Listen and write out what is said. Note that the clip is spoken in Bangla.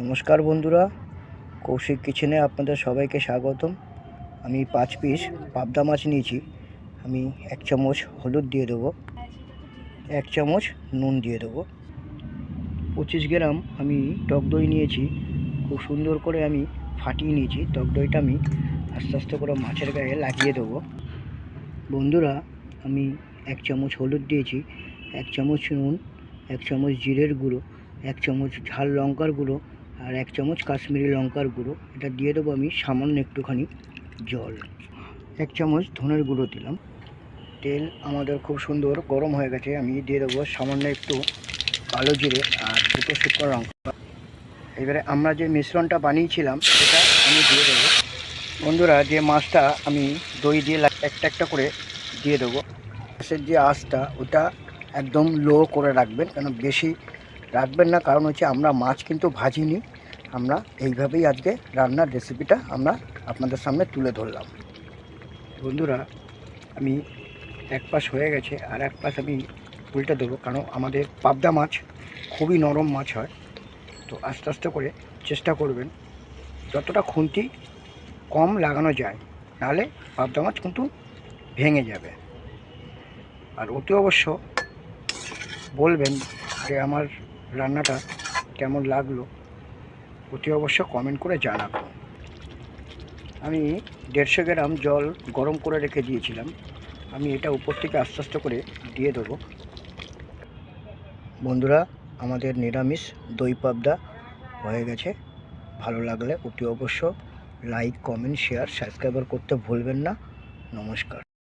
নমস্কার বন্ধুরা, কৌশিক কিচেনে আপনাদের সবাইকে স্বাগতম। আমি 5 পিস পাবদা মাছ নিয়েছি। আমি 1 চামচ হলুদ দিয়ে দেবো, 1 চামচ নুন দিয়ে দেবো। 25 গ্রাম আমি টক দই নিয়েছি। খুব সুন্দর করে আমি ফাটিয়ে নিয়েছি। টক দইটা আমি আস্তে আস্তে করে মাছের গায়ে লাগিয়ে দেবো। বন্ধুরা, আমি 1 চামচ হলুদ দিয়েছি, 1 চামচ নুন, 1 চামচ জিরের গুঁড়ো, 1 চামচ ঝাল লঙ্কার গুঁড়ো আর 1 চামচ কাশ্মীরি লঙ্কার গুঁড়ো। এটা দিয়ে দেবো আমি সামান্য একটুখানি জল। 1 চামচ ধনের গুঁড়ো দিলাম। তেল আমাদের খুব সুন্দর গরম হয়ে গেছে। আমি দিয়ে দেবো সামান্য একটু কালো জিরে আর 2টো শুকনো লঙ্কা। এবারে আমরা যে মিশ্রণটা বানিয়েছিলাম সেটা আমি দিয়ে দেবো। বন্ধুরা, যে মাছটা আমি দই দিয়ে একটা একটা করে দিয়ে দেবো। গ্যাসের যে আঁচটা ওটা একদম লো করে রাখবেন, কেন বেশি রাখবেন না, কারণ হচ্ছে আমরা মাছ কিন্তু ভাজিনি। আমরা এইভাবেই আজকে রান্নার রেসিপিটা আমরা আপনাদের সামনে তুলে ধরলাম। বন্ধুরা, আমি এক পাশ হয়ে গেছে, আর এক পাশ আমি উল্টে দেবো, কারণ আমাদের পাবদা মাছ খুবই নরম মাছ হয়। তো আস্তে আস্তে করে চেষ্টা করবেন যতটা খুন্তি কম লাগানো যায়, নাহলে পাবদা মাছ কিন্তু ভেঙে যাবে। আর অতি অবশ্য বলবেন যে আমার রান্নাটা কেমন লাগলো, অতি অবশ্য কমেন্ট করে জানাবেন। আমি 150 গ্রাম জল গরম করে রেখে দিয়েছিলাম। আমি এটা উপর থেকে আস্তে আস্তে করে দিয়ে দেবো। বন্ধুরা, আমাদের নিরামিষ দই পাবদা হয়ে গেছে। ভালো লাগলে অতি অবশ্য লাইক, কমেন্ট, শেয়ার, সাবস্ক্রাইব করতে ভুলবেন না। নমস্কার।